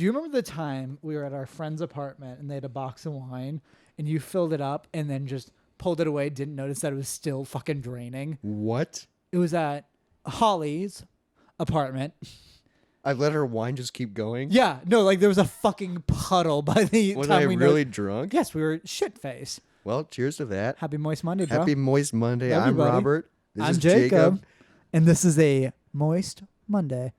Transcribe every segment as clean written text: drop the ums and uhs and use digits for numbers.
Do you remember the time we were at our friend's apartment and they had a box of wine and you filled it up and then just pulled it away, didn't notice that it was still fucking draining? What? It was at Holly's apartment. I let her wine just keep going? Yeah, no, like there was a fucking puddle by the Was time I we really drunk? Yes, we were shit-faced. Well, cheers to that. Happy Moist Monday, bro. Happy Moist Monday. Love you, I'm buddy. Robert. This I'm is Jacob. And this is a Moist Monday.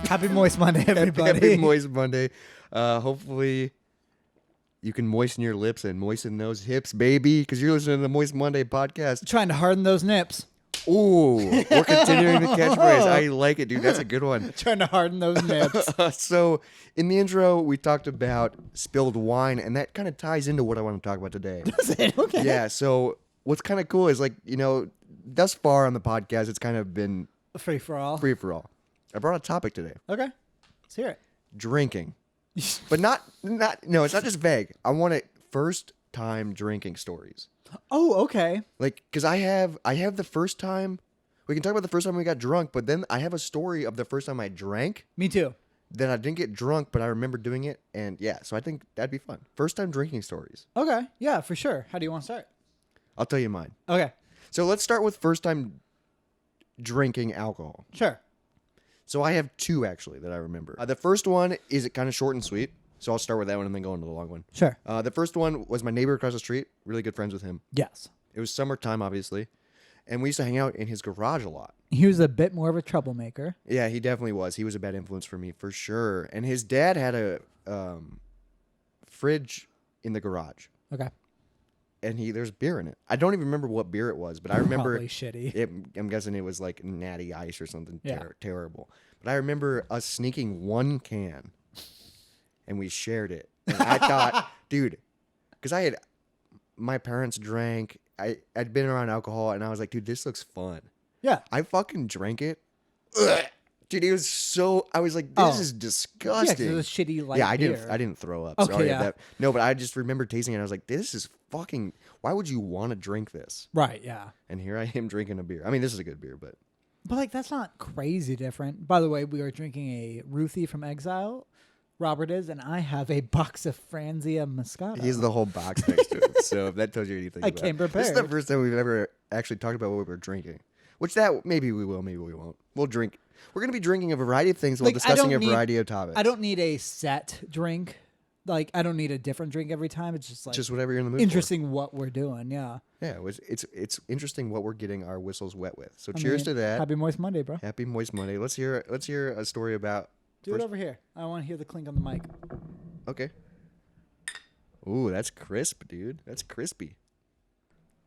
Happy Moist Monday, everybody. Happy Moist Monday. Hopefully you can moisten your lips and moisten those hips, baby, because you're listening to the Moist Monday podcast. Trying to harden those nips. Ooh, we're continuing the catchphrase. I like it, dude. That's a good one. Trying to harden those nips. So in the intro, we talked about spilled wine, and that kind of ties into what I want to talk about today. Does it? Okay. Yeah, so what's kind of cool is, like, you know, thus far on the podcast, it's kind of been Free for all. free for all. I brought a topic today. Okay. Let's hear it. Drinking. But no, it's not just vague. I want it first time drinking stories. Oh, okay. Like, because I have the first time, we can talk about the first time we got drunk, but then I have a story of the first time I drank. Me too. Then I didn't get drunk, but I remember doing it. And yeah, so I think that'd be fun. First time drinking stories. Okay. Yeah, for sure. How do you want to start? I'll tell you mine. Okay. So let's start with first time drinking alcohol. Sure. So I have two, actually, that I remember. The first one is kind of short and sweet. So I'll start with that one and then go into the long one. Sure. The first one was my neighbor across the street. Really good friends with him. Yes. It was summertime, obviously. And we used to hang out in his garage a lot. He was a bit more of a troublemaker. Yeah, he definitely was. He was a bad influence for me, for sure. And his dad had a fridge in the garage. Okay. And there's beer in it. I don't even remember what beer it was, but I remember Probably shitty. I'm guessing it was like Natty Ice or something Yeah. terrible. But I remember us sneaking one can, and we shared it. And I thought, dude, because my parents drank. I'd been around alcohol, and I was like, dude, this looks fun. Yeah. I fucking drank it. Ugh. Dude, it was so. I was like, this is Yeah, disgusting. 'cause it was shitty light Yeah, beer. I didn't throw up. Okay, Sorry. yeah. No, but I just remember tasting it. And I was like, this is fucking. Why would you want to drink this? Right, yeah. And here I am drinking a beer. I mean, this is a good beer, but But, like, that's not crazy different. By the way, we are drinking a Ruthie from Exile. Robert is, and I have a box of Franzia Moscato. he has the whole box next to it. So if that tells you anything, I came This is the prepared. first time we've ever actually talked about what we were drinking. Which that maybe we will, maybe we won't. We'll drink. We're gonna be drinking a variety of things while Like, discussing a variety of topics. I don't need a set drink. Like, I don't need a different drink every time. It's just like Just whatever you're in the mood interesting what we're doing. Yeah. for. Yeah, it's interesting what we're getting our whistles wet with. So I cheers mean, to that. Happy Moist Monday, bro. Happy Moist Monday. Let's hear a story about. Do it over here. I want to hear the clink on the mic. Okay. Ooh, that's crisp, dude. That's crispy.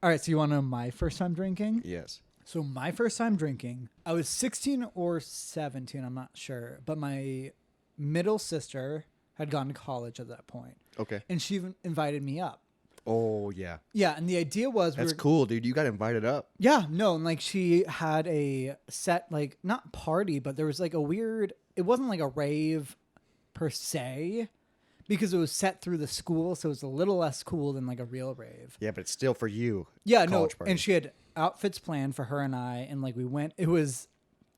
All right, so you want to know my first time drinking? Yes. So my first time drinking, I was 16 or 17, I'm not sure. But my middle sister had gone to college at that point. Okay. And she invited me up. Oh yeah. Yeah, and the idea was That's cool, dude. You got invited up. Yeah, no, and like she had a set, like, not party, but there was like a weird, it wasn't like a rave per se, because it was set through the school, so it was a little less cool than like a real rave. Yeah, but it's still for you. Yeah, no, college party. and she had outfits planned for her and I, and like we went, it was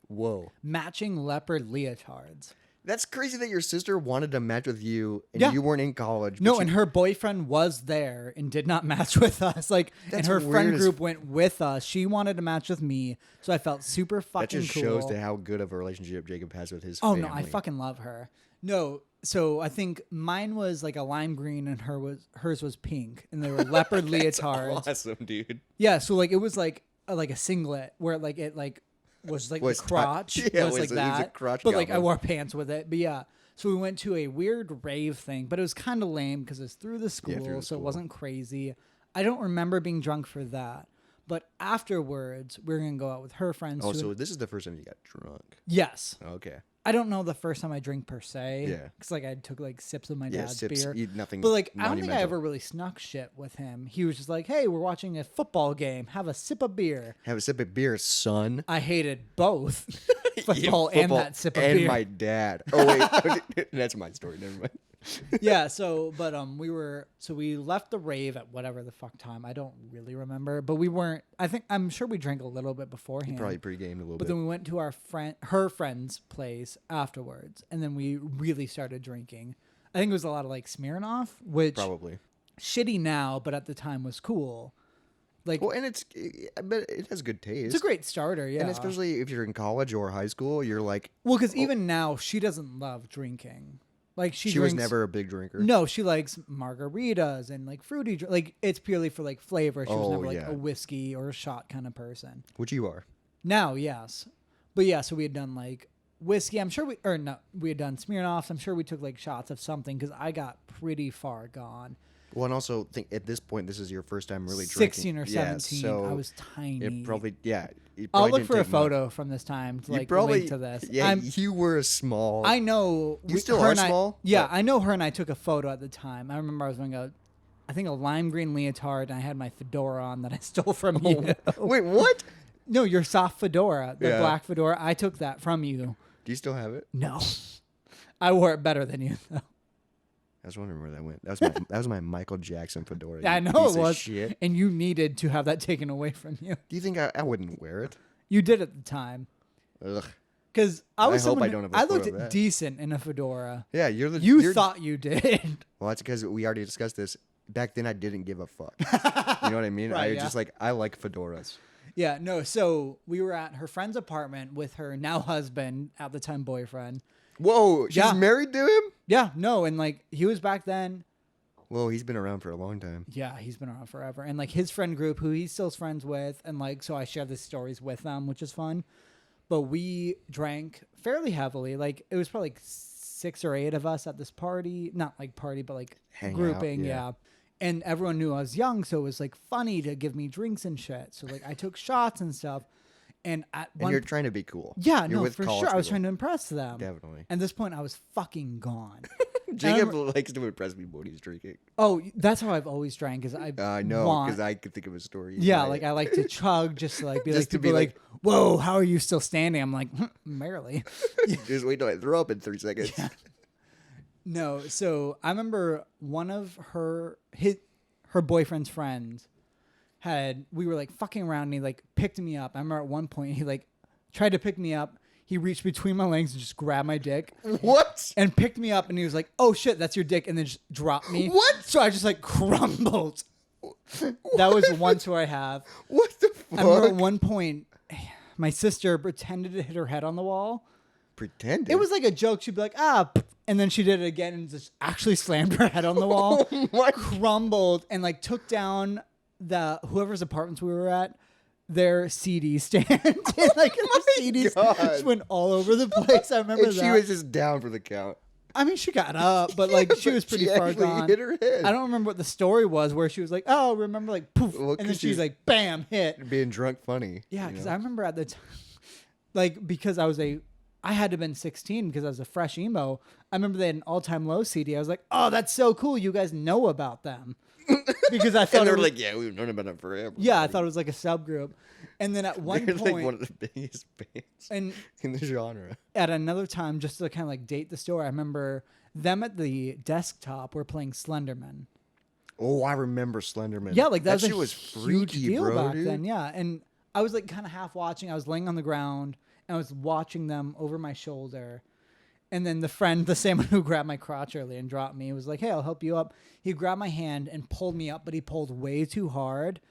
Whoa. matching leopard leotards. That's crazy that your sister wanted to match with you and Yeah. you weren't in college. No, but and her boyfriend was there and did not match with us. Like, That's and her weird friend as group went with us. She wanted to match with me, so I felt super that fucking just cool. shows to how good of a relationship Jacob has with his Oh family. no, I fucking love her. No, so I think mine was like a lime green and hers was pink, and they were leopard leotards. Awesome, dude. Yeah, so like it was like a singlet where like it like was like Was the crotch yeah, was it like was a that. crotch but like I goblin. wore pants with it. But yeah, so we went to a weird rave thing, but it was kind of lame because it's through the school, through the so school. it wasn't crazy. I don't remember being drunk for that. But afterwards, we were going to go out with her friends. Oh, who- so this is the first time you got drunk. yes. Okay. I don't know the first time I drink per se. Yeah. Because like I took like sips of my Yeah, dad's sips, beer. eat nothing. But like I don't think I monumental. ever really snuck shit with him. He was just like, "Hey, we're watching a football game. Have a sip of beer." Have a sip of beer, son. I hated both Yeah, football and that sip of and beer. my dad. Oh wait, that's my story. Never mind. Yeah, we left the rave at whatever the fuck time. I don't really remember, but we weren't. I'm sure we drank a little bit beforehand. Probably pre-gamed a little But bit. then we went to her friend's place afterwards, and then we really started drinking. I think it was a lot of like Smirnoff, which Probably. shitty now, but at the time was cool. Like, Well, and I bet it has good taste. it's a great starter, yeah. And especially if you're in college or high school, you're like, well, because even now she doesn't love drinking. Like she was never a big drinker. No, she likes margaritas and like fruity. Like it's purely for like flavor. She was Oh, never like yeah. a whiskey or a shot kind of person. Which you are. Now, yes, but yeah. So we had done like whiskey. I'm sure we had done Smirnoffs. I'm sure we took like shots of something because I got pretty far gone. Well, and also think at this point, this is your first time really 16 drinking. or Yeah, 17. so I was tiny. it probably, yeah. it I'll probably look didn't for a take much. photo from this time to You like probably, link to this. Yeah, you were a small. I know. You still her are and I- small, Yeah, but- I know her and I took a photo at the time. I remember I was wearing a lime green leotard, and I had my fedora on that I stole from you. Wait, what? No, your soft fedora, the Yeah. black fedora. I took that from you. Do you still have it? No, I wore it better than you. Though. I was wondering where that went. That was my Michael Jackson fedora. I you know piece it of was, Shit. and you needed to have that taken away from you. Do you think I wouldn't wear it? You did at the time. Ugh. Because I was I hope someone I who- don't have a I photo looked of that. decent in a fedora. Yeah, You you're, thought you did. Well, that's because we already discussed this. Back then, I didn't give a fuck. You know what I mean? Right, I was yeah. just like, I like fedoras. Yeah, no. So we were at her friend's apartment with her now husband, at the time boyfriend. Whoa, she's Yeah. married to him? Yeah, no, and like he was back then. Well, he's been around for a long time. Yeah, he's been around forever, and like his friend group, who he's still friends with, and like so I share the stories with them, which is fun. But we drank fairly heavily. Like it was probably like 6 or 8 of us at this party, not like party, but like Hang out, grouping. yeah. Yeah. And everyone knew I was young, so it was like funny to give me drinks and shit. So like I took shots and stuff. And at And one you're trying to be cool. yeah, You're no, with for college sure. I was people. trying to impress them. Definitely. At this point, I was fucking gone. Jacob likes to impress people when he's drinking. Oh, that's how I've always drank. Because I know, want- because I could think of a story. yeah, like I like to chug, just to like be Just like to people be like, whoa, how are you still standing? I'm like, barely. just wait till I throw up in 3 seconds. No, so I remember one of her boyfriend's friends we were like fucking around and he like picked me up. I remember at one point he like tried to pick me up. He reached between my legs and just grabbed my dick What? and picked me up and he was like, "Oh shit, that's your dick," and then just dropped me. What? So I just like crumbled. That was once where I have. What the I remember at fuck? one point my sister pretended to hit her head on the wall. Pretended. It was like a joke. She'd be like, "Ah," and then she did it again and just actually slammed her head on the wall. What? Crumbled and like took down whoever's apartments we were at, their CD stand. And like the CDs God. just went all over the place. I remember And that. she was just down for the count. I mean, she got up, but like she was pretty far actually gone. hit her head. I don't remember what the story was where she was like, "Oh, remember," like poof, Well, and then 'cause she's she's- like, "Bam, hit." Being drunk funny. Yeah, you because know? I remember at the time, like because I had to have been 16 because I was a fresh emo. I remember they had an all-time low CD. I was like, "Oh, that's so cool! You guys know about them," because I thought And it they're was, like, yeah, we've known about it forever. yeah, I thought it was like a subgroup. And then at one They're point, like one of the biggest bands and in the genre. at another time, just to kind of like date the story, I remember them at the desktop were playing Slenderman. Oh, I remember Slenderman. Yeah, like that shit was a was huge freaky, deal bro, back dude. then. Yeah, and I was like kind of half watching. I was laying on the ground and I was watching them over my shoulder. And then the friend, the same one who grabbed my crotch earlier and dropped me, was like, "Hey, I'll help you up." He grabbed my hand and pulled me up, but he pulled way too hard.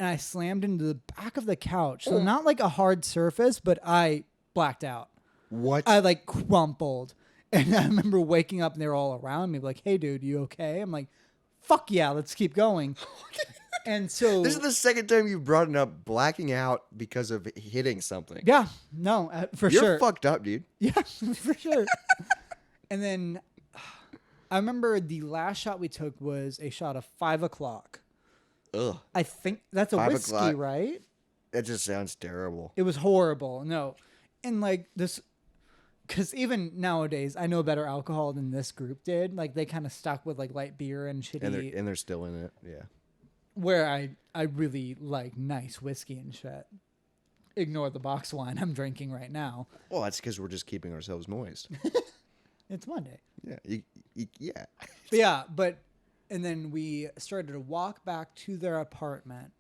And I slammed into the back of the couch. So not like a hard surface, but I blacked out. What? I like crumpled. And I remember waking up and they were all around me like, "Hey, dude, you okay?" I'm like, "Fuck yeah, let's keep going." And so This is the second time you've brought it up, blacking out because of hitting something. yeah, no, for You're sure. fucked up, dude. Yeah, for sure. And then I remember the last shot we took was a shot of 5 o'clock. Ugh. I think that's a 5 whiskey, o'clock. right? That just sounds terrible. It was horrible. No. And like this, because even nowadays, I know better alcohol than this group did. Like they kind of stuck with like light beer and shitty. And they're still in it. Yeah. Where I really like nice whiskey and shit. Ignore the box wine I'm drinking right now. Well, that's because we're just keeping ourselves moist. It's Monday. Yeah. Yeah. But yeah, and then we started to walk back to their apartment,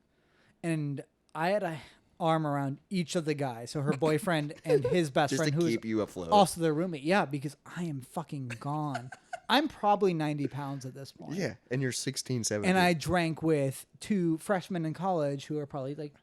and I had a arm around each of the guys. So her boyfriend and his best Just friend, to who's keep you afloat. also their roommate. Yeah, because I am fucking gone. I'm probably 90 pounds at this point. Yeah. And you're 16, 17. And I drank with 2 freshmen in college who are probably like,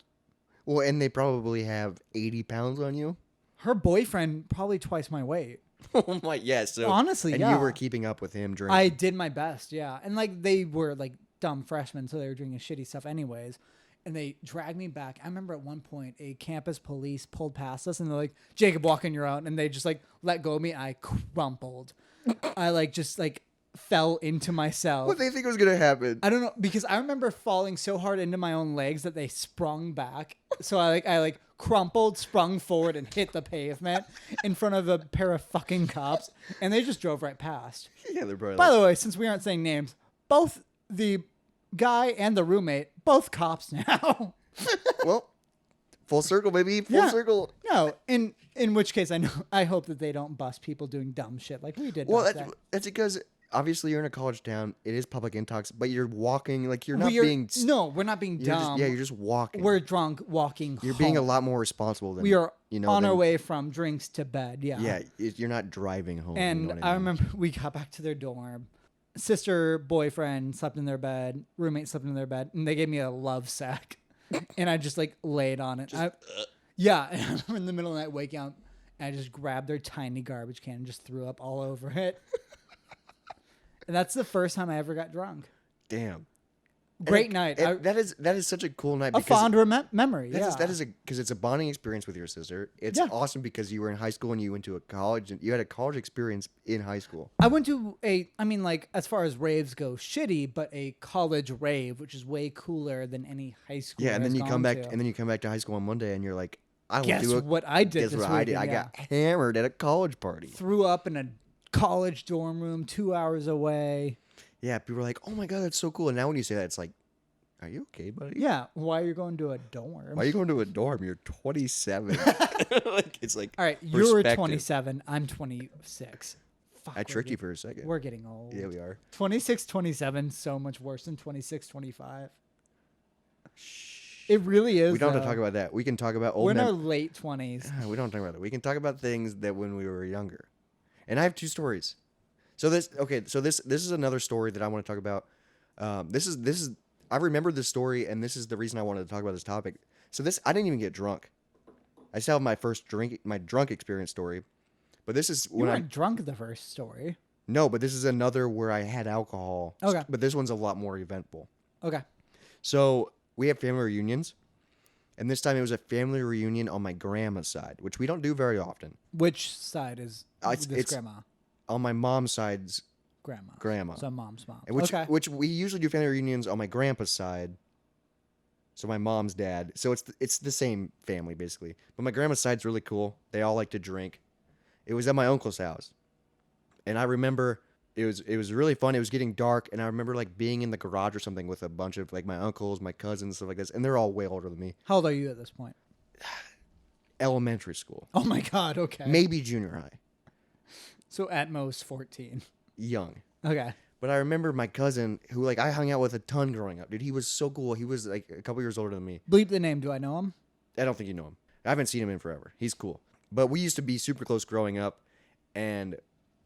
Well, and they probably have 80 pounds on you. her boyfriend probably twice my weight. Oh my, yeah. So Honestly, and yeah. you were keeping up with him drinking. I did my best, yeah. And like they were like dumb freshmen, so they were drinking shitty stuff anyways. And they dragged me back. I remember at one point a campus police pulled past us and they're like, Jacob, walk in your own. And they just like let go of me. I crumpled. I like just like fell into myself. What do they think was gonna happen? I don't know, because I remember falling so hard into my own legs that they sprung back. So I crumpled, sprung forward, and hit the pavement in front of a pair of fucking cops, and they just drove right past. Yeah, they're probably. By the way, since we aren't saying names, both the guy and the roommate, both cops now. Well, full circle, baby. Full Yeah. circle. No, in which case I hope that they don't bust people doing dumb shit like we did. Well, back that's then. that's because obviously you're in a college town. It is public intox, but you're walking like you're not We're not being You're dumb. you're just walking. We're drunk walking. You're being a home. lot more responsible than We are on our than- way from drinks to bed. Yeah. Yeah, you're not driving home. you And know what I mean? remember we got back to their dorm. Sister, boyfriend slept in their bed. Roommate slept in their bed, and they gave me a love sack, and I just like laid on it. Yeah, and I remember in the middle of the night waking up, and I just grabbed their tiny garbage can and just threw up all over it. And that's the first time I ever got drunk. Damn. Great And night. and that is such a cool night. A because fond memory. Yeah. That is because it's a bonding experience with your sister. It's Yeah. awesome because you were in high school and you went to a college and you had a college experience in high school. I went to as far as raves go, shitty, but a college rave, which is way cooler than any high school. Yeah, and then has you come gone back to. and then you come back to high school on Monday and you're like, I will Guess do it. what I did Guess this what I did? I weekend, got hammered at a college party. Threw up in a college dorm room 2 hours away. Yeah, people are like, "Oh my god, that's so cool." And now when you say that, it's like, "Are you okay, buddy? Yeah, why are you going to a dorm? Why are you going to a dorm? You're 27." Like it's like, All right, you're perspective. 27. I'm 26. Fuck, I tricked you for a second. We're getting old. Yeah, we are. 26, 27, so much worse than 26, 25. It really is. We don't have to though. talk about that. We can talk about old We're in our mem- late 20s. We don't talk about that. We can talk about things that when we were younger. And I have 2 stories. So this is another story that I want to talk about. This is I remember this story, and this is the reason I wanted to talk about this topic. So I didn't even get drunk. I still have my first my drunk experience story. But this is You when weren't drunk the first story. No, but this is another where I had alcohol. Okay. But this one's a lot more eventful. Okay. So we have family reunions. And this time it was a family reunion on my grandma's side, which we don't do very often. Which side is this it's grandma? On my mom's side's Grandma. grandma. So mom's mom. And which we usually do family reunions on my grandpa's side. So my mom's dad. So it's the same family basically. But my grandma's side's really cool. They all like to drink. It was at my uncle's house. And I remember it was really fun. It was getting dark, and I remember like being in the garage or something with a bunch of like my uncles, my cousins, stuff like this, and they're all way older than me. How old are you at this point? Elementary school. Oh my God. Okay. Maybe junior high. So at most 14. Young. Okay. But I remember my cousin, who like I hung out with a ton growing up. Dude, he was so cool. He was like a couple years older than me. Bleep the name. Do I know him? I don't think you know him. I haven't seen him in forever. He's cool. But we used to be super close growing up, and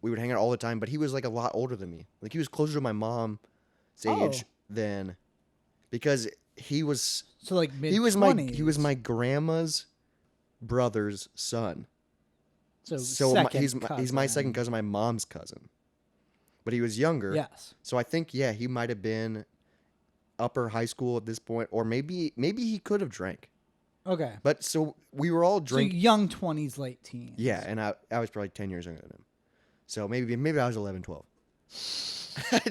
we would hang out all the time. But he was like a lot older than me. Like he was closer to my mom's age than, because he was So like mid. he was my grandma's brother's son. So He's my cousin. second cousin, my mom's cousin. But he was younger. Yes. So I think he might have been upper high school at this point, or maybe he could have drank. Okay. But so we were all So drinking. young 20s, late teens. Yeah, and I was probably 10 years younger than him. So maybe I was 11, 12.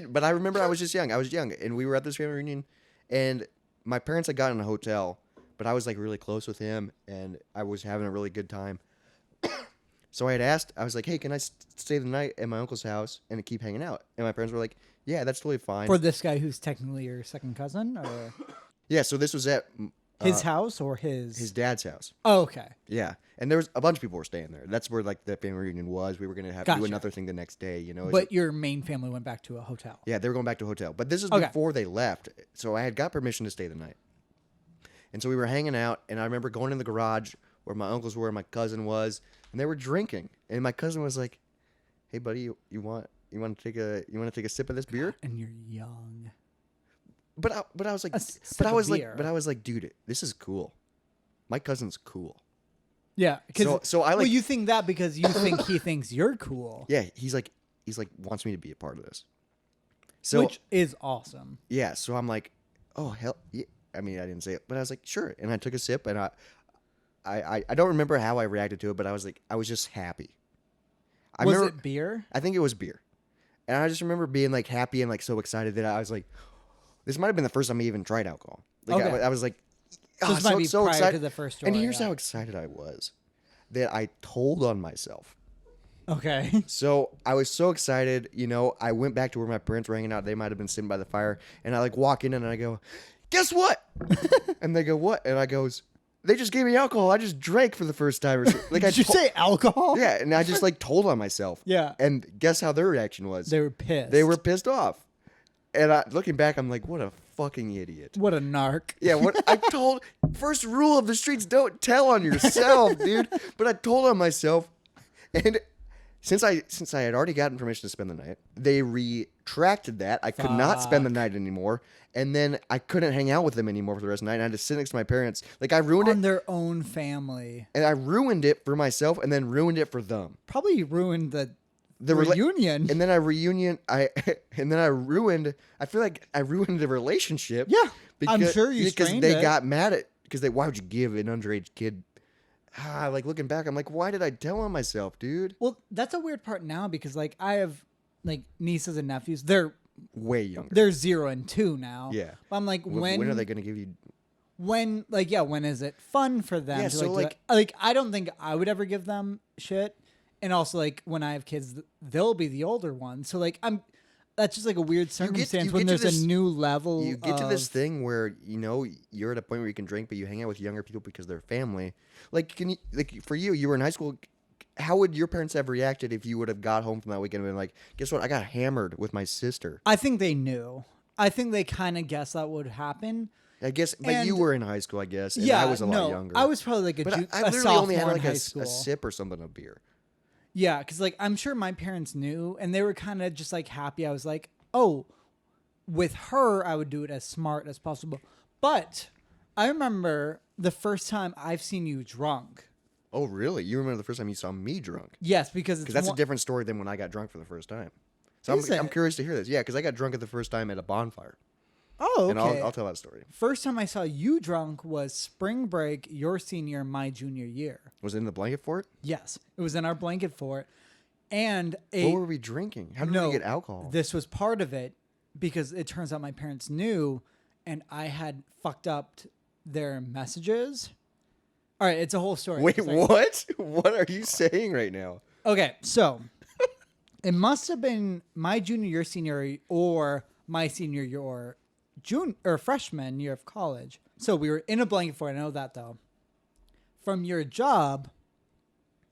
But I remember I was just young. I was young, and we were at this family reunion, and my parents had gotten a hotel, but I was like really close with him, and I was having a really good time. So I had asked, I was like, hey, can I stay the night at my uncle's house and keep hanging out? And my parents were like, yeah, that's totally fine. For this guy who's technically your second cousin, or Yeah, so this was at his house or his dad's house. Oh, okay. Yeah, and there was a bunch of people were staying there. That's where like the family reunion was. We were gonna have to do Gotcha. another thing the next day, you know. But your main family went back to a hotel. Yeah, they were going back to a hotel. But this is Okay. before they left. So I had got permission to stay the night. And so we were hanging out, and I remember going in the garage where my uncles were and my cousin was, and they were drinking. And my cousin was like, "Hey, buddy, you want to take a sip of this beer?" And you're young. But I was like, sip of beer. but I was like, dude, this is cool. My cousin's cool. Yeah. So I like. Well, you think that because you think he thinks you're cool. Yeah, he's like wants me to be a part of this. So Which is awesome. yeah, so I'm like, oh hell, yeah. I mean, I didn't say it, but I was like, sure. And I took a sip, and I don't remember how I reacted to it, but I was like, I was just happy. Was it beer? I think it was beer, and I just remember being like happy and like so excited that I was like, this might have been the first time I even tried alcohol. Like Okay. I was like, This might be so prior excited. to the first And story, here's yeah. how excited I was that I told on myself. Okay. So I was so excited, you know, I went back to where my parents were hanging out. They might have been sitting by the fire. And I like walk in and I go, guess what? And they go, what? And I goes, they just gave me alcohol. I just drank for the first time. Or so. Like Did you say alcohol? Yeah. And I just like told on myself. Yeah. And guess how their reaction was? They were pissed. They were pissed off. And looking back, I'm like, what a fucking idiot. What a narc. Yeah, what I told, first rule of the streets, don't tell on yourself, dude. But I told on myself. And since I had already gotten permission to spend the night, they retracted that. I could not spend the night anymore. And then I couldn't hang out with them anymore for the rest of the night. And I had to sit next to my parents. Like I ruined On it. their own family. And I ruined it for myself and then ruined it for them. Probably ruined the rela- reunion. And then I ruined, I feel like I ruined the relationship. Yeah, I'm sure you because strained they it. got mad at, why would you give an underage kid, like looking back, I'm like, why did I tell on myself, dude? Well, that's a weird part now because like I have like nieces and nephews. They're Way younger. 0 and 2 now. Yeah. But I'm like, When are they going to give you? when is it fun for them? Yeah, to, so, do like- that? Like I don't think I would ever give them shit. And also like when I have kids, they'll be the older ones. So like that's just like a weird circumstance when get to there's this- a new level. You get to this of- thing where, you know, you're at a point where you can drink, but you hang out with younger people because they're family. Like, for you were in high school. How would your parents have reacted if you would have got home from that weekend and been like, guess what? I got hammered with my sister. I think they knew. I think they kind of guessed that would happen. I guess, but you And- were in high school, I guess. And Yeah, I was a lot no, younger. I was probably like a, But I a literally sophomore only had in like high a school. sip or something of beer. Yeah, because like I'm sure my parents knew, and they were kind of just like happy. I was like, oh, with her, I would do it as smart as possible. But I remember the first time I've seen you drunk. Oh, really? You remember the first time you saw me drunk? Yes, because it's Because that's a one- different story than when I got drunk for the first time. So Is I'm it? curious to hear this. Yeah, because I got drunk at the first time at a bonfire. Oh, okay. And I'll tell that story. First time I saw you drunk was spring break, your senior, my junior year. Was it in the blanket fort? Yes, it was in our blanket fort, and a What were we drinking? How did we get alcohol? This was part of it because it turns out my parents knew, and I had fucked up their messages. All right, it's a whole story. Wait, It's like- what? What are you saying right now? Okay, so it must have been my junior year, senior, or my senior year, or freshman year of college. So we were in a blanket fort. I know that though. From your job,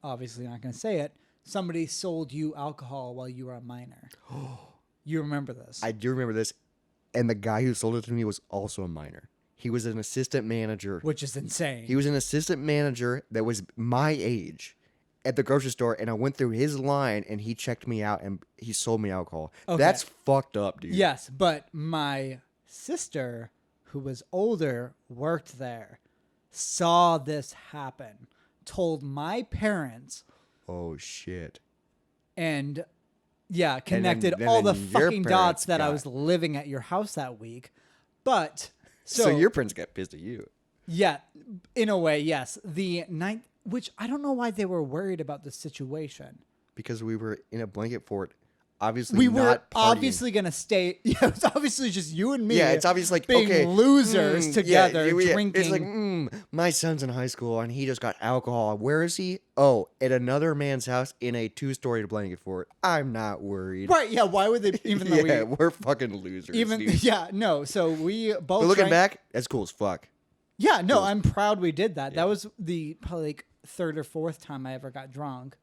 obviously not going to say it. Somebody sold you alcohol while you were a minor. You remember this? I do remember this. And the guy who sold it to me was also a minor. He was an assistant manager. Which is insane. He was an assistant manager that was my age at the grocery store, and I went through his line, and he checked me out, and he sold me alcohol. Okay. That's fucked up, dude. Yes, but my sister, who was older, worked there, saw this happen, told my parents, Oh, shit. and yeah, connected then all the your fucking dots parents that I got- was living at your house that week. But So your parents got pissed at you. yeah, in a way, yes. The night, which I don't know why they were worried about the situation. Because we were in a blanket fort obviously we were not partying. obviously gonna stay. Yeah, it's obviously just you and me. Yeah, it's obviously like, being okay, losers together, drinking. It's like, my son's in high school and he just got alcohol. Where is he? Oh, at another man's house in a 2-story blanket fort. I'm not worried. Right? Yeah. Why would they? Even though Yeah, we're fucking losers. Dude. yeah, no. So we both. But looking drank- back, that's cool as fuck. Yeah, no, I'm proud we did that. That was the probably like third or fourth time I ever got drunk.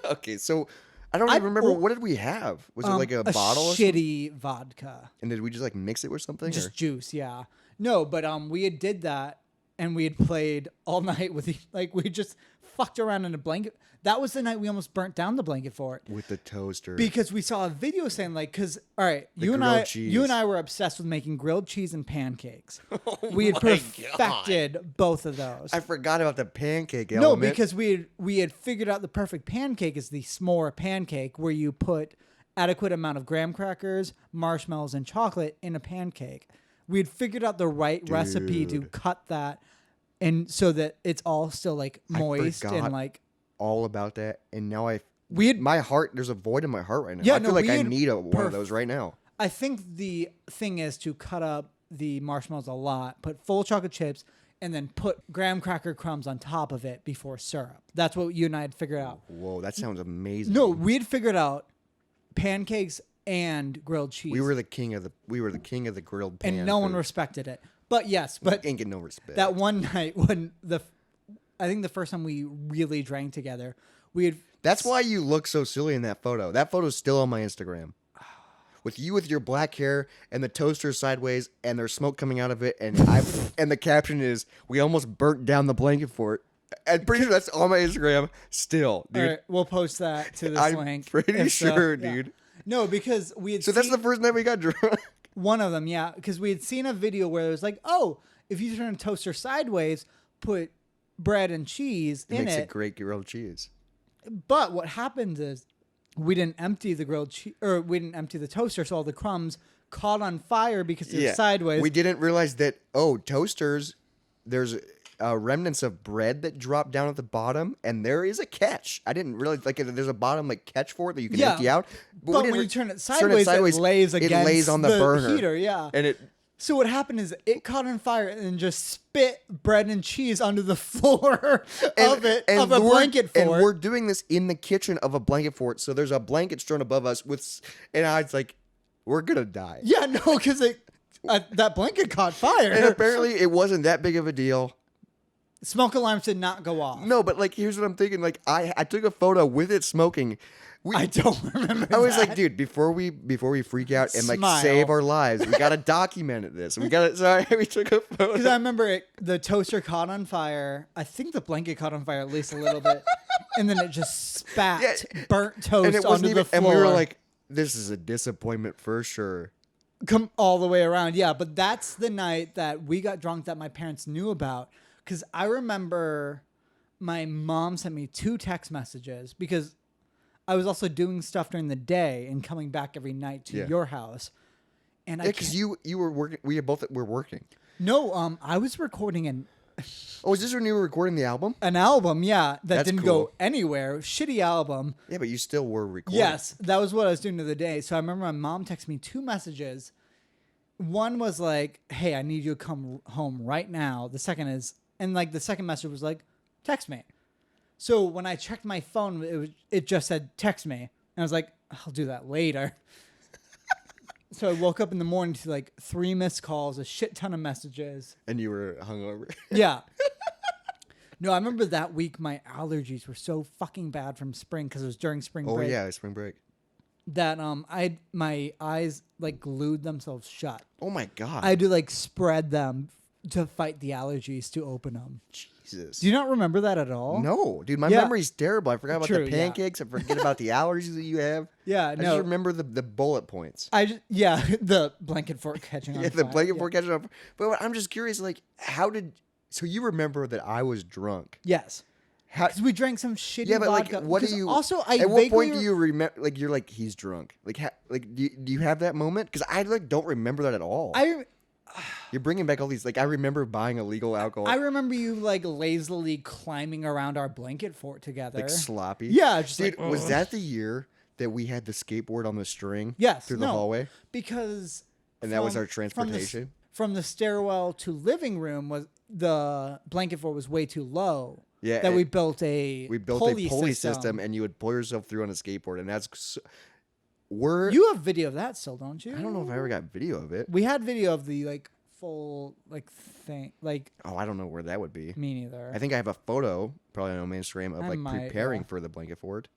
Okay, so I don't even remember, what did we have? Was it like a bottle or something? shitty vodka, And did we just like mix it with something? just or? juice? Yeah, no, but we had did that and we had played all night with we just fucked around in a blanket. That was the night we almost burnt down the blanket fort. With the toaster. Because we saw a video saying because all right, The you and grilled I were obsessed with making grilled cheese and pancakes. Oh we had my perfected both of those. I forgot about the pancake No, element. because we had figured out the perfect pancake is the s'more pancake where you put adequate amount of graham crackers, marshmallows, and chocolate in a pancake. We had figured out the right recipe to cut that and so that it's all still like moist and like all about that, and now my heart, there's a void in my heart right now. Yeah, I feel no, like we I had need one of those right now. I think the thing is to cut up the marshmallows a lot, put full chocolate chips, and then put graham cracker crumbs on top of it before syrup. That's what you and I had figured out. Whoa, that sounds amazing. No, we had figured out pancakes and grilled cheese. We were the king of the grilled pan. and no one food. respected it. But yes, but Ain't get no respect. that one night when I think the first time we really drank together, we had. That's why you look so silly in that photo. That photo's still on my Instagram. With you with your black hair and the toaster sideways and there's smoke coming out of it and and the caption is, "We almost burnt down the blanket fort." I'm pretty sure that's on my Instagram still, dude. All right, we'll post that to this I'm link. pretty if so. sure, Yeah. dude. No, because we had So that's the first night we got drunk. one of them, yeah, because we had seen a video where it was like, oh, if you turn a toaster sideways, put bread and cheese in Makes it. it great grilled cheese. But what happens is we didn't empty the grilled cheese, or we didn't empty the toaster, so all the crumbs caught on fire because they're sideways. We didn't realize that, toasters, there's remnants of bread that drop down at the bottom, and there is a catch. I didn't realize, there's a bottom catch for it that you can empty out. But when you turn it sideways, it lays against it lays on the burner. heater, yeah. And it... So what happened is it caught on fire and just spit bread and cheese onto the floor of a blanket fort. And we're doing this in the kitchen of a blanket fort. So there's a blanket strewn above us and I was like, we're going to die. Yeah, no, because that blanket caught fire. And apparently it wasn't that big of a deal. Smoke alarms did not go off. No, but here's what I'm thinking. I took a photo with it smoking. I don't remember. I was like, dude, before we freak out and Smile. save our lives, we gotta document this. We took a photo. Because I remember the toaster caught on fire. I think the blanket caught on fire at least a little bit, and then it just spat burnt toast and it onto the floor. And we were like, this is a disappointment for sure. Come all the way around, yeah. But that's the night that we got drunk that my parents knew about. Because I remember my mom sent me 2 text messages because I was also doing stuff during the day and coming back every night to your house. And because you were working. We both were working. No, I was recording Oh, is this when you were recording the album? an album, yeah, that That's didn't cool. go anywhere. Shitty album. Yeah, but you still were recording. Yes, that was what I was doing the other day. So I remember my mom texted me 2 messages. One was like, "Hey, I need you to come home right now." The second is, and the second message was like, "Text me." So when I checked my phone, it just said, "Text me," and I was like, "I'll do that later." So I woke up in the morning to 3 missed calls, a shit ton of messages. And you were hungover. Yeah. No, I remember that week my allergies were so fucking bad from spring because it was during spring break. Oh yeah, spring break. That my eyes glued themselves shut. Oh my god. I had to spread them to fight the allergies to open them. Jesus. Do you not remember that at all? No, dude, my memory's terrible. I forgot about True, the yeah. pancakes. I forget about the allergies that you have. Yeah, I no. just remember the bullet points. The blanket fort catching on Yeah, fire. the blanket fort catching up. But I'm just curious, so you remember that I was drunk? Yes. How? Because we drank some shitty Yeah, but vodka. what do 'Cause you? Also, I at what vaguely point do you remember? You're like, he's drunk. Do you have that moment? Because I don't remember that at all. You're bringing back all these. I remember buying illegal alcohol. I remember you lazily climbing around our blanket fort together. Sloppy. Yeah, just dude. Was that the year that we had the skateboard on the string Yes, through the no, hallway? because And that was from- our transportation? From the stairwell to living room was the blanket fort was way too low. Yeah, that we built a pulley system, and you would pull yourself through on a skateboard, and You have video of that still, don't you? I don't know if I ever got video of it. We had video of the full thing. Oh, I don't know where that would be. Me neither. I think I have a photo, probably on my Instagram, of I might, preparing yeah. for the blanket fort.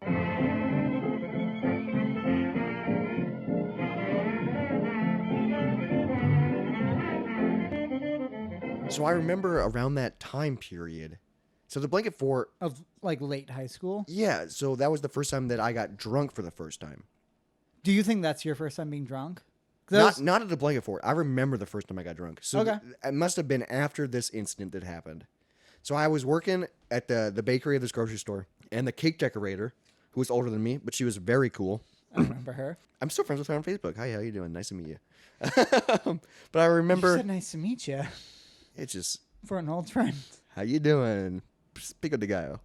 So I remember around that time period. So the blanket fort, of late high school. yeah. So that was the first time that I got drunk for the first time. Do you think that's your first time being drunk? 'Cause Not at the blanket fort. I remember the first time I got drunk. So Okay. it must have been after this incident that happened. So I was working at the bakery of this grocery store, and the cake decorator, who was older than me, but she was very cool. I remember her. I'm still friends with her on Facebook. Hi, how you doing? Nice to meet you. But I You remember said nice to meet you it's just, for an old friend. how you doing? Pico de gallo.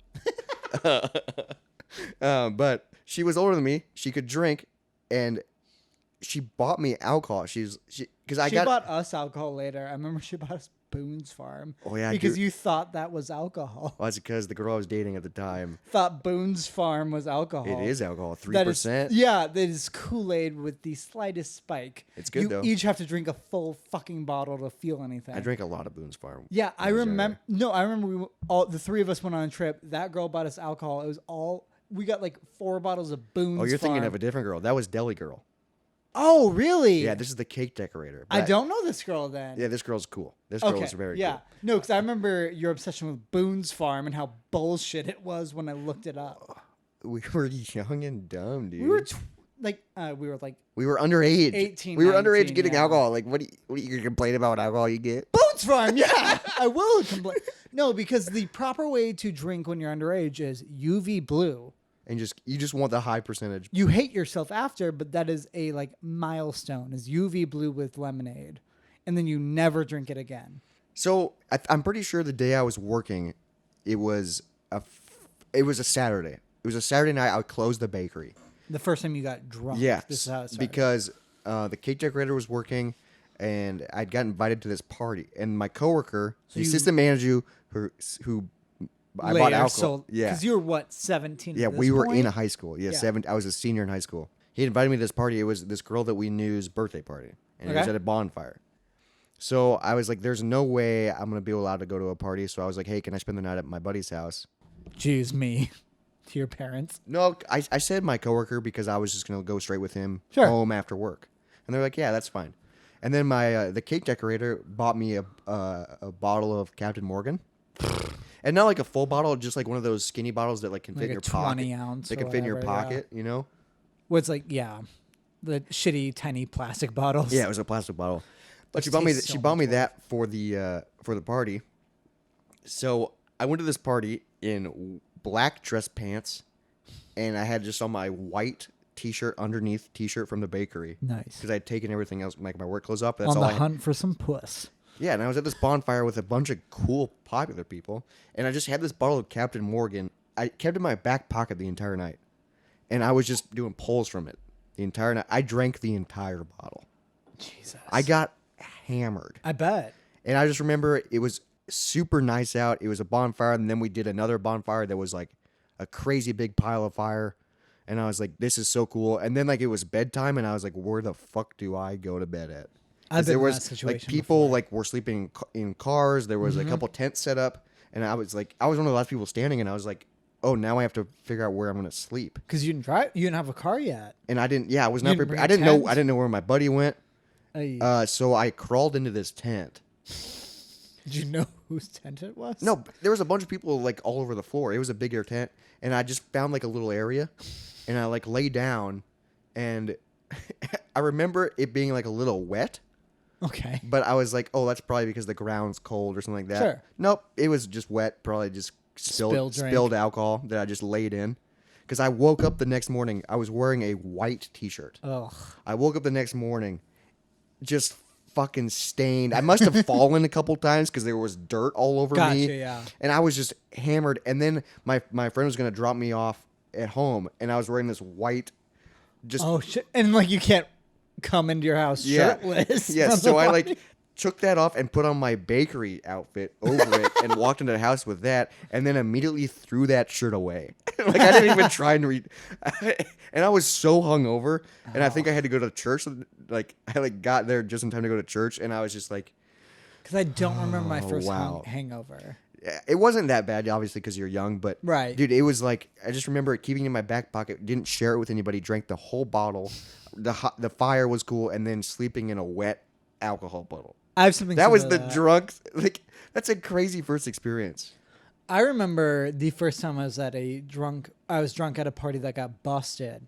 But she was older than me. She could drink, and she bought me alcohol. Because She got bought us alcohol later. I remember she bought us Boone's Farm. Oh, yeah, because dude. you thought that was alcohol. Well, that's because the girl I was dating at the time. Thought Boone's Farm was alcohol. It is alcohol, That is- 3%. Yeah, that is Kool-Aid with the slightest spike. It's good, you though. each have to drink a full fucking bottle to feel anything. I drank a lot of Boone's Farm. Yeah, I was remember. No, I remember the three of us went on a trip. That girl bought us alcohol. It was all we got 4 bottles of Boone's. Oh, you're thinking Farm. of a different girl. That was Deli Girl. Oh, really? Yeah, this is the cake decorator. I But don't know this girl then. Yeah, this girl's cool. This girl Okay. is very yeah. cool. No, because I remember your obsession with Boone's Farm and how bullshit it was when I looked it up. We were young and dumb, dude. We were We were underage. 18, We were 19, underage getting yeah. alcohol. What are you gonna complain about alcohol you get? Boone's Farm. Yeah, I will complain. No, because the proper way to drink when you're underage is UV blue. And you just want the high percentage. You hate yourself after, but that is a milestone. Is UV blue with lemonade, and then you never drink it again. So I'm pretty sure the day I was working, it was a Saturday. It was a Saturday night. I closed the bakery. The first time you got drunk. Yes, This is how it started. because the cake decorator was working, and I'd got invited to this party. And my coworker, the assistant manager who I bought Later, alcohol. Yeah, because you were what 17. yeah, at this we were point? in a high school. Yeah, Yeah. I was a senior in high school. He invited me to this party. It was this girl that we knew's birthday party, and it was Okay. at a bonfire. So I was like, "There's no way I'm gonna be allowed to go to a party." So I was like, "Hey, can I spend the night at my buddy's house?" Jeez, me to your parents. No, I said my coworker because I was just gonna go straight with him Sure. home after work, and they're like, "Yeah, that's fine." And then my the cake decorator bought me a bottle of Captain Morgan, and not like a full bottle, just like one of those skinny bottles that can fit in A your 20 pocket. ounce. They or can fit in your whatever, yeah. pocket, you know. What's the shitty tiny plastic bottles. Yeah, it was a plastic bottle. But Which she bought me tastes so she bought me much that for the party. So I went to this party in black dress pants, and I had just on my white t-shirt underneath t-shirt from the bakery Nice. because I'd taken everything else, like my work clothes off. That's On all the I had. hunt for some puss. Yeah, and I was at this bonfire with a bunch of cool, popular people, and I just had this bottle of Captain Morgan. I kept it in my back pocket the entire night, and I was just doing pulls from it the entire night. I drank the entire bottle. Jesus. I got hammered. I bet. And I just remember it was super nice out. It was a bonfire, and then we did another bonfire that was like a crazy big pile of fire. And I was like, this is so cool. And then it was bedtime, and I was like, where the fuck do I go to bed at? I've been There in was that situation people before. were sleeping in cars. There was a couple tents set up, and I was one of the last people standing, and I was like, oh, now I have to figure out where I'm gonna sleep. Because you didn't drive. You didn't have a car yet. And I didn't. Yeah, I was not You didn't prepared. bring a tent? I didn't know where my buddy went. Hey, So I crawled into this tent. did you know whose tent it was? No, there was a bunch of people all over the floor. It was a big air tent, and I just found a little area, and I lay down, and I remember it being a little wet, Okay. but I was like, oh, that's probably because the ground's cold or something like that. Sure. Nope, it was just wet. Probably just Spilled drink. spilled alcohol that I just laid in. Because I woke up the next morning, I was wearing a white T-shirt. Ugh. I woke up the next morning, just fucking stained. I must have fallen a couple times because there was dirt all over Gotcha, me. yeah. And I was just hammered. And then my friend was going to drop me off at home, and I was wearing this white just Oh shit! And like you can't come into your house Yeah. shirtless. yeah. from So the I party. like took that off and put on my bakery outfit over it and walked into the house with that, and then immediately threw that shirt away. Like I didn't even try and read. And I was so hungover, and I think I had to go to church. Like I like got there just in time to go to church, and I was just like, Because I don't remember my Oh, first wow. hangover. it wasn't that bad, obviously, because you're young, but Right. dude, it was like I just remember it keeping it in my back pocket. Didn't share it with anybody. Drank the whole bottle. The fire was cool, and then sleeping in a wet alcohol bottle. I have something. That was similar the to that. drunk. Like that's a crazy first experience. I remember the first time I was drunk at a party that got busted.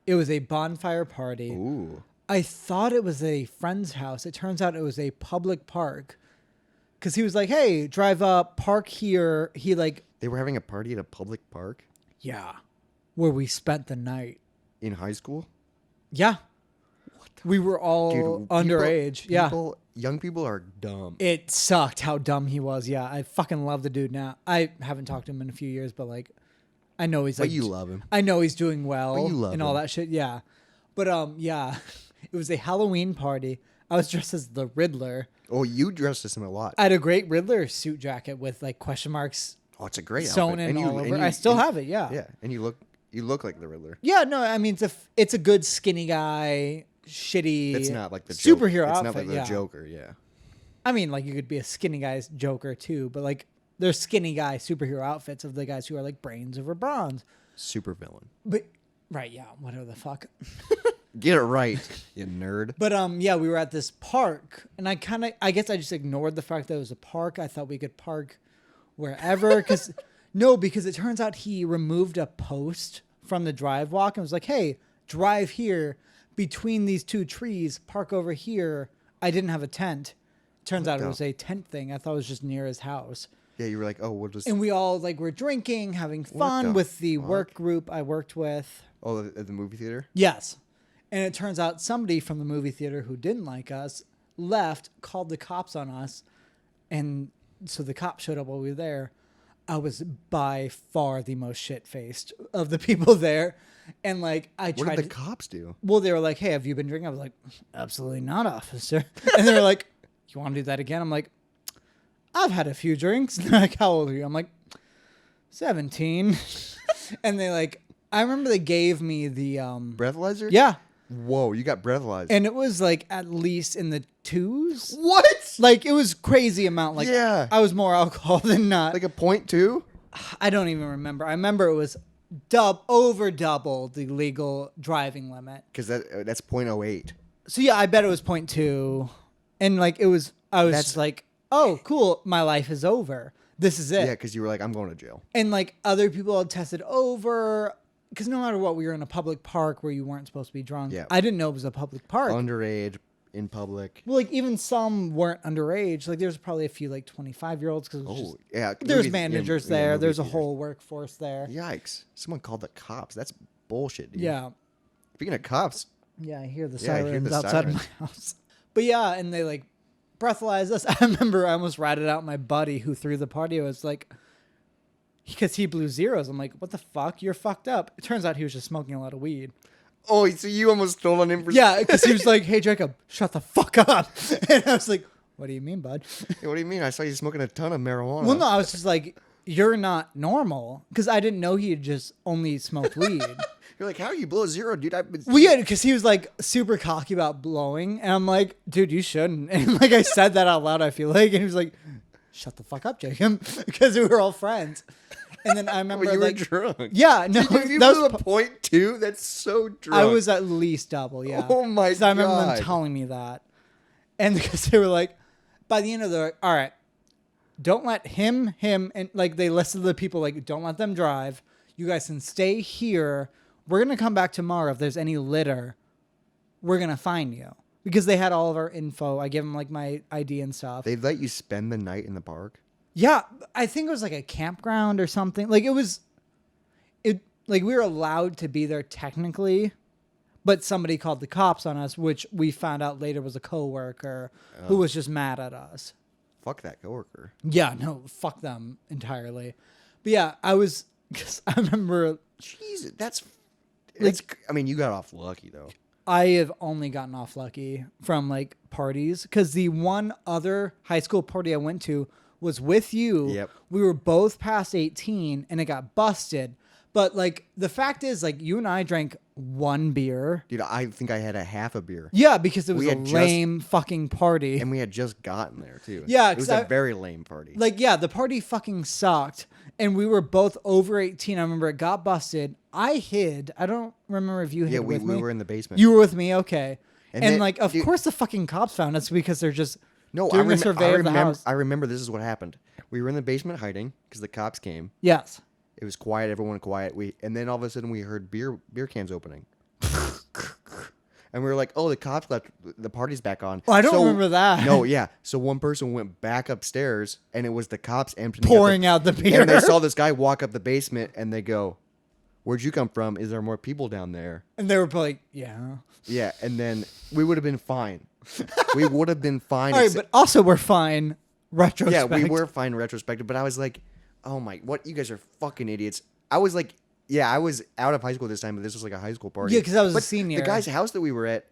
It was a bonfire party. Ooh. I thought it was a friend's house. It turns out it was a public park. Because he was like, hey, drive up, park here. He like, They were having a party at a public park yeah, where we spent the night. in high school. Yeah. We were all underage. Yeah. Young people are dumb. It sucked how dumb he was. Yeah. I fucking love the dude now. I haven't talked to him in a few years, but like, I know he's But like, you love him. I know he's doing well But you love and all him. that shit. Yeah. But yeah, it was a Halloween party. I was dressed as the Riddler. Oh, you dressed as him a lot. I had a great Riddler suit jacket with like question marks Oh, it's a great sewn outfit. in And all over. I still have it. Yeah. Yeah, and you look like the Riddler. Yeah. No, I mean it's a good skinny guy, shitty. It's not like the superhero It's outfit. not like the yeah. Joker. Yeah. I mean, like you could be a skinny guy's Joker too, but like there's skinny guy superhero outfits of the guys who are like brains over bronze. Super villain. But right, yeah, whatever the fuck. Get it right, you nerd. But yeah, we were at this park, and I guess I just ignored the fact that it was a park. I thought we could park wherever, because it turns out he removed a post from the drive walk and was like, "Hey, drive here between these two trees, park over here." I didn't have a tent. Turns out it was a tent thing. I thought it was just near his house. Yeah, you were like, oh, what was? And we all like were drinking, having fun the with the fuck? work group I worked with. Oh, at the movie theater. Yes. And it turns out somebody from the movie theater who didn't like us left, called the cops on us. And so the cops showed up while we were there. I was by far the most shit-faced of the people there. And like I What tried did the cops do? well, they were like, "Hey, have you been drinking?" I was like, "Absolutely not, officer." And they were like, "You want to do that again?" I'm like, "I've had a few drinks." And they're like, "How old are you?" I'm like, 17. And they like, I remember they gave me the Breathalyzer? yeah, Whoa, you got breathalyzer. and it was like at least in the 2s. what? Like it was crazy amount. Like Yeah. I was more alcohol than not. Like a 0.2? I don't even remember. I remember it was over double the legal driving limit. Because that's 0.08. So yeah, I bet it was 0.2. And like it was, I was just like, oh, cool, my life is over. This is it. Yeah, because you were like, I'm going to jail. And like other people had tested over, because no matter what, we were in a public park where you weren't supposed to be drunk. Yeah. I didn't know it was a public park. Underage, in public. Well, like even some weren't underage. Like there's probably a few like 25-year-olds because Oh, yeah. there's movies- managers yeah, there. movie There's a theaters. whole workforce there. Yikes. Someone called the cops. That's bullshit, dude. Yeah. Speaking of cops, Yeah, I hear the Yeah, I hear sirens the outside of sirens. my house. But yeah, and they like breathalyzed us. I remember I almost ratted out my buddy who threw the party. I was like, because he blew zeros. I'm like, what the fuck? You're fucked up. It turns out he was just smoking a lot of weed. oh, so you almost stole on him for Yeah, because he was like, hey, Jacob, shut the fuck up. And I was like, what do you mean, bud? Hey, what do you mean? I saw you smoking a ton of marijuana. Well, no, I was just like, you're not normal. Because I didn't know he had just only smoked weed. You're like, how you blow zero, dude? I've been... Well, yeah, because he was like super cocky about blowing. And I'm like, dude, you shouldn't. And like I said that out loud, I feel like. And he was like, shut the fuck up, Jacob. Because we were all friends. And then I remember Well, you like, were drunk. yeah, no, If you that blew was a 0.2, that's so drunk. I was at least double, yeah. Oh my 'Cause I remember God. them telling me that. And because they were like, by the end of the, all right, don't let him, and like they listed the people, like, don't let them drive. You guys can stay here. We're going to come back tomorrow. If there's any litter, we're going to find you. Because they had all of our info. I gave them like my ID and stuff. They let you spend the night in the park? Yeah, I think it was like a campground or something. Like like we were allowed to be there technically, but somebody called the cops on us, which we found out later was a coworker who was just mad at us. Fuck that coworker. Yeah, no, fuck them entirely. But yeah, cause I remember, Jesus, that's I mean, you got off lucky though. I have only gotten off lucky from like parties because the one other high school party I went to was with you. Yep. We were both past 18 and it got busted. But like the fact is, like you and I drank one beer. Dude, I think I had a half a beer. Yeah, because it was We a had lame fucking party. And we had just gotten there too. Yeah, it was 'cause a very lame party. Like, yeah, the party fucking sucked. And we were both over 18. I remember it got busted. I hid. I don't remember if you hid with me. we were in the basement. You were with me? Okay. And then, like, of dude, course the fucking cops found us because they're just no, doing a survey of the house. I remember this is what happened. We were in the basement hiding because the cops came. Yes. It was quiet, everyone quiet. And then all of a sudden we heard beer cans opening. And we were like, oh, the cops left. The party's back on. Oh, I don't remember that. No, yeah. So one person went back upstairs, and it was the cops emptying Pouring out the beer. And they saw this guy walk up the basement, and they go, where'd you come from? Is there more people down there? And they were like, yeah. Yeah, and then we would have been fine. We would have been fine. All right, but also we're fine. Retrospect. Yeah, we were fine retrospective, but I was like, oh my, what? You guys are fucking idiots. I was like, yeah, I was out of high school this time, but this was like a high school party. Yeah, because I was a But senior. The guy's house that we were at,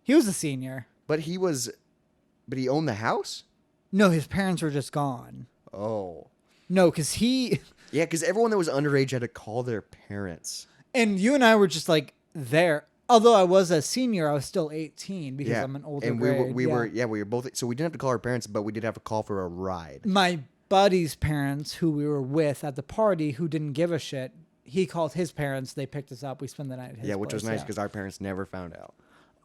He was a senior. but he owned the house? No, his parents were just gone. Oh. No, because he... Yeah, because everyone that was underage had to call their parents. And you and I were just like there. Although I was a senior, I was still 18 because I'm an older and grade. we were both, so we didn't have to call our parents, but we did have to call for a ride. My buddy's parents, who we were with at the party, who didn't give a shit, he called his parents. They picked us up. We spent the night at his Which was place, nice because our parents never found out.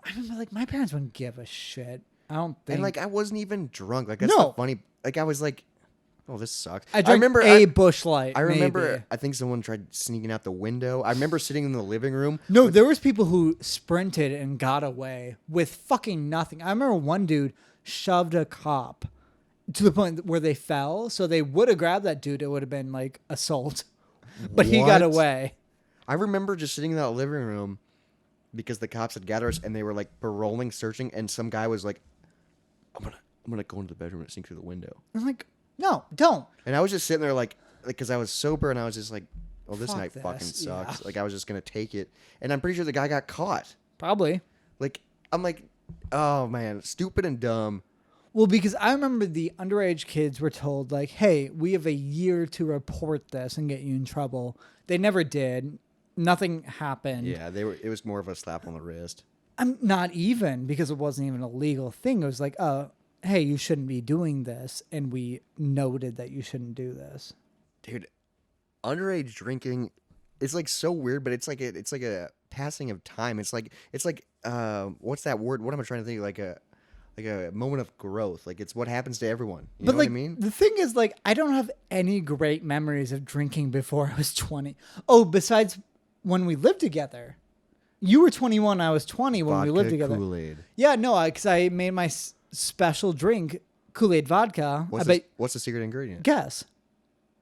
I remember, like, my parents wouldn't give a shit. I don't think. And like, I wasn't even drunk. Like, that's No. not funny. Like, I was like, oh, this sucks. I drank remember a Busch Light. I remember. maybe. I think someone tried sneaking out the window. I remember sitting in the living room. No, there was people who sprinted and got away with fucking nothing. I remember one dude shoved a cop to the point where they fell. So they would have grabbed that dude. It would have been like assault, but he got What? away. I remember just sitting in that living room because the cops had gathered us and they were like paroling, searching, and some guy was like, I'm gonna go into the bedroom and sneak through the window. I'm like, no, don't. And I was just sitting there like because I was sober and I was just like, oh, this Fuck night this, fucking sucks. yeah. Like I was just gonna take it. And I'm pretty sure the guy got caught. Probably. Like I'm like, oh man, stupid and dumb. Well, because I remember the underage kids were told, like, hey, we have a year to report this and get you in trouble. They never did. Nothing happened. Yeah, it was more of a slap on the wrist. I'm not even, because it wasn't even a legal thing. It was like, oh, hey, you shouldn't be doing this. And we noted that you shouldn't do this. Dude, underage drinking is like so weird, but it's like a passing of time. It's like what's that word? What am I trying to think? Like a moment of growth. Like it's what happens to everyone. You know But like, what I mean? the thing is, like, I don't have any great memories of drinking before I was 20. Oh, besides when we lived together. You were 21, I was 20 when we lived together. Kool-Aid. Yeah, no, because I made my special drink, Kool-Aid vodka. What's the secret ingredient? Guess.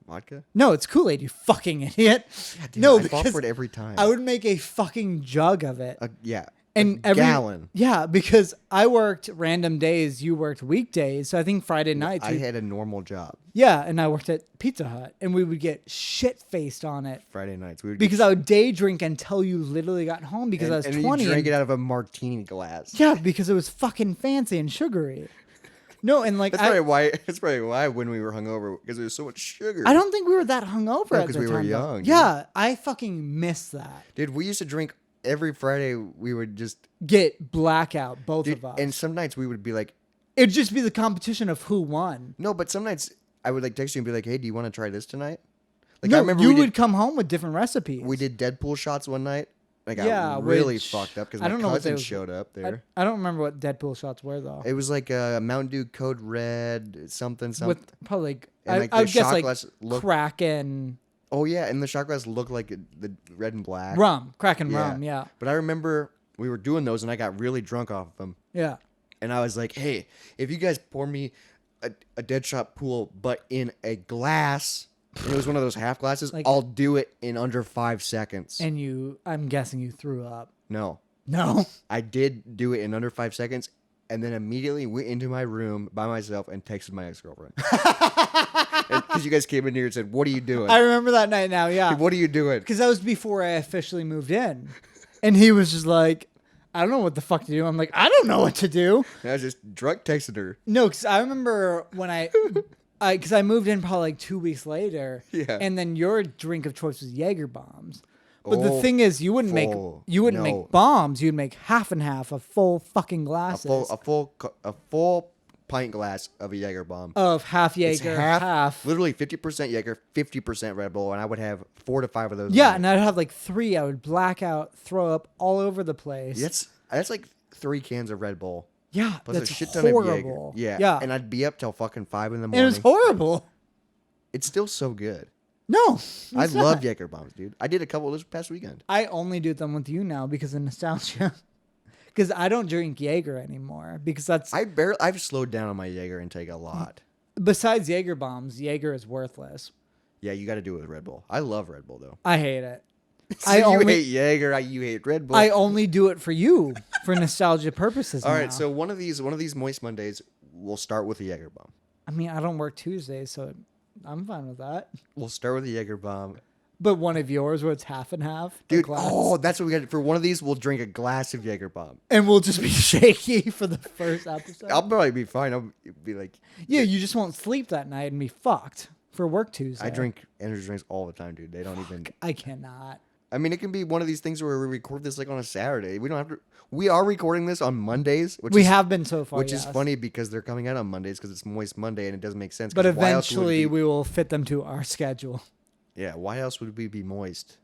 Vodka? No, it's Kool-Aid, you fucking idiot. Damn, No, I fall because for it every time. I would make a fucking jug of it. Yeah. And a gallon. Yeah, because I worked random days, you worked weekdays. So I think Friday nights. I had a normal job. Yeah, and I worked at Pizza Hut, and we would get shit faced on it Friday nights. We would because I would day drink until you literally got home because I was 20. You drank it out of a martini glass. Yeah, because it was fucking fancy and sugary. No, and like That's probably why when we were hungover, because there was so much sugar. I don't think we were that hungover No, at 'cause the we time. were though. young, dude. Yeah, I fucking miss that. Dude, we used to drink every Friday. We would just Get blackout, both dude, of us. and some nights we would be like, It'd just be the competition of who won. no, but some nights I would like text you and be like, hey, do you want to try this tonight? Like No, I remember you we would come home with different recipes. we did Deadpool shots one night. I got Yeah, really which- fucked up because I my don't know what cousin those- showed up there. I don't remember what Deadpool shots were though. It was like a Mountain Dew Code Red, something. With probably, like, And, like, I the would guess shot like glass looked- crack and Oh yeah, and the shot glass looked like the red and black. rum, crack and Yeah. rum. Yeah, But I remember we were doing those, and I got really drunk off of them. yeah. And I was like, hey, if you guys pour me a dead shot pool, but in a glass, and it was one of those half glasses, Like- I'll do it in under 5 seconds. And I'm guessing you threw up. No, No. I did do it in under 5 seconds, and then immediately went into my room by myself and texted my ex-girlfriend. Because you guys came in here and said, "What are you doing? I remember that night now. Yeah, What are you doing?" because that was before I officially moved in, and he was just like, "I don't know what the fuck to do." I'm like, "I don't know what to do." And I was just drunk texting her. No, because I remember when because I moved in probably like 2 weeks later, Yeah. and then your drink of choice was Jaeger bombs. But the Oh, thing is, you wouldn't make no. make bombs. You'd make half and half of full fucking glasses A full pint glass of a Jaeger bomb. of half It's Jaeger, half. literally 50% Jaeger, 50% Red Bull, and I would have 4 to 5 of those. Yeah, a and night. I'd have like 3. I would black out, throw up all over the place. That's like 3 cans of Red Bull. Yeah, Plus that's a shit ton of Jaeger. horrible. Yeah. Yeah. And I'd be up till fucking 5 in the And morning. it was horrible. It's still so good. No, I it's love not. Jaeger bombs, dude. I did a couple this past weekend. I only do them with you now because of nostalgia. Because I don't drink Jaeger anymore. Because that's I've slowed down on my Jaeger intake a lot. besides Jaeger bombs, Jaeger is worthless. Yeah, you got to do it with Red Bull. I love Red Bull though. I hate it. So I you only hate Jaeger, you hate Red Bull. I only do it for you for nostalgia purposes. All now. right, so one of these Moist Mondays, we'll start with a Jaeger bomb. I mean, I don't work Tuesdays, so I'm fine with that. We'll start with a Jaeger bomb. But one of yours where it's half and half, a Dude, glass. oh, that's what we got. For one of these, we'll drink a glass of Jaeger bomb. And we'll just be shaky for the first episode. I'll probably be fine. I'll be like, Yeah, you just won't sleep that night and be fucked for work Tuesday. I drink energy drinks all the time, dude. They don't even. I cannot. I mean, it can be one of these things where we record this like on a Saturday. We don't have to. We are recording this on Mondays, which We is, have been so far, which is yes. funny because they're coming out on Mondays because it's Moist Monday and it doesn't make sense. But 'cause why else would eventually it be- we will fit them to our schedule. yeah, why else would we be moist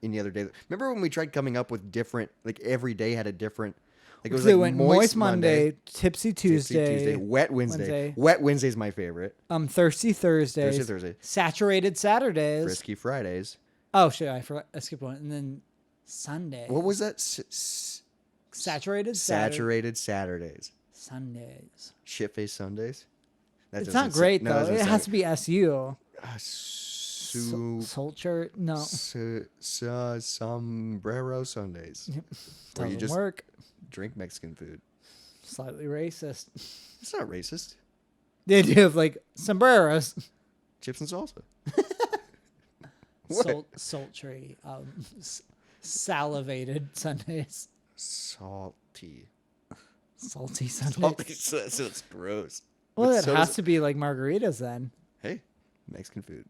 any other day? Remember when we tried coming up with different, like every day had a different, like it was So like it went Moist Monday, Tipsy Tuesday, Tuesday, Wet Wednesday. Wet Wednesday's my favorite. Thirsty Thursdays, Thursday. Saturated Saturdays. Frisky Fridays. Oh shit, I skipped one, and then Sunday. What was that? Saturated Saturated Saturdays. Sundays. Shitface Sundays. That It's doesn't not great no, though. that doesn't It sound- has to be SU. Soldier. No, Sombrero Sundays. Where you doesn't just work. drink Mexican food. Slightly racist. It's not racist. The idea of like sombreros. Chips and salsa. What? Sultry, salivated Sundays. Salty. Salty Sundays. Salty. So it's gross. Well, But it so has is- to be like margaritas then. Hey, Mexican food.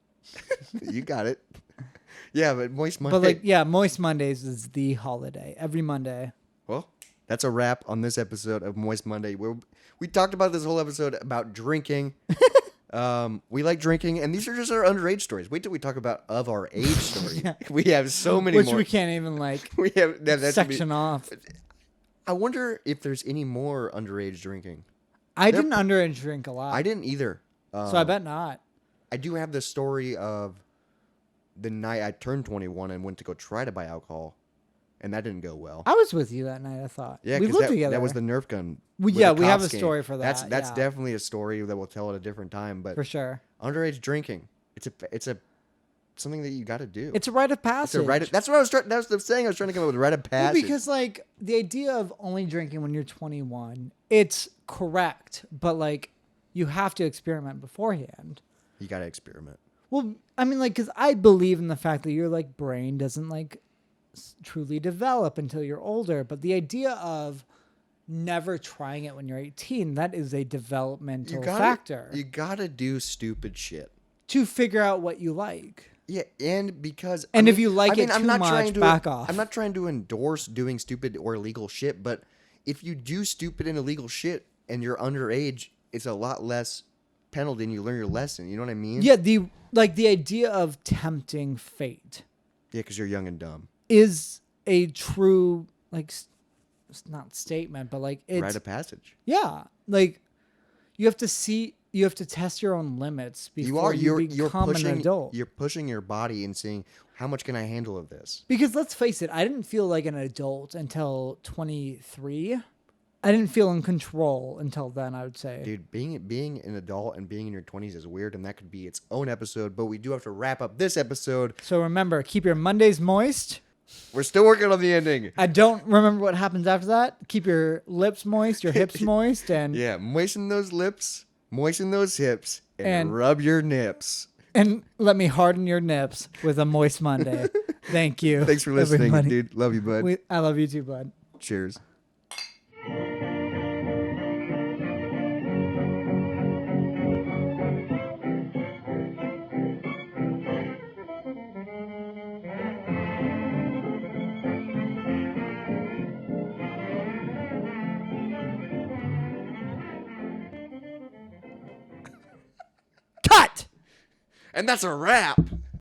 You got it. Yeah, but Moist Monday. But like, yeah, Moist Mondays is the holiday. Every Monday. Well, that's a wrap on this episode of Moist Monday. We talked about this whole episode about drinking. We like drinking, and these are just our underage stories. Wait till we talk about of our age story. Yeah. We have so many Which more. we can't even like We have that should be- section off. I wonder if there's any more underage drinking. I They're didn't underage drink a lot. I didn't either. So I bet not. I do have the story of the night I turned 21 and went to go try to buy alcohol, and that didn't go well. I was with you that night, I thought. Yeah, we because lived together. that was the Nerf gun. We where the have cops a came. story for that. That's yeah, definitely a story that we'll tell at a different time. But for sure. underage drinking, it's a something that you got to do. It's a rite of It's passage. a rite. That's what I was trying. That's the saying I was trying to come up with. Rite of Well, passage. because like the idea of only drinking when you're 21, it's correct, but like you have to experiment beforehand. you got to experiment. Well, I mean, like, because I believe in the fact that your like brain doesn't like truly develop until you're older. But the idea of never trying it when you're 18, that is a developmental factor You got to do stupid shit. to figure out what you like. Yeah, and because And if you like it too much, trying to, back off. I'm not trying to endorse doing stupid or illegal shit, but if you do stupid and illegal shit and you're underage, it's a lot less penalty and you learn your lesson. You know what I mean? Yeah, the idea of tempting fate Yeah, because you're young and dumb. is a true it's not statement, but like it's Rite of passage. yeah, like you have to test your own limits before you become pushing an adult. You're pushing your body and seeing how much can I handle of this. Because let's face it, I didn't feel like an adult until 23. I didn't feel in control until then, I would say. Dude, being an adult and being in your 20s is weird, and that could be its own episode. But we do have to wrap up this episode. So remember, keep your Mondays moist. We're still working on the ending. I don't remember what happens after that. Keep your lips moist, your hips moist, and Yeah, moisten those lips, moisten those hips, and And- rub your nips. And let me harden your nips with a moist Monday. Thank you. Thanks for listening, everybody. dude. Love you, bud. I love you too, bud. Cheers. Cut! And that's a wrap.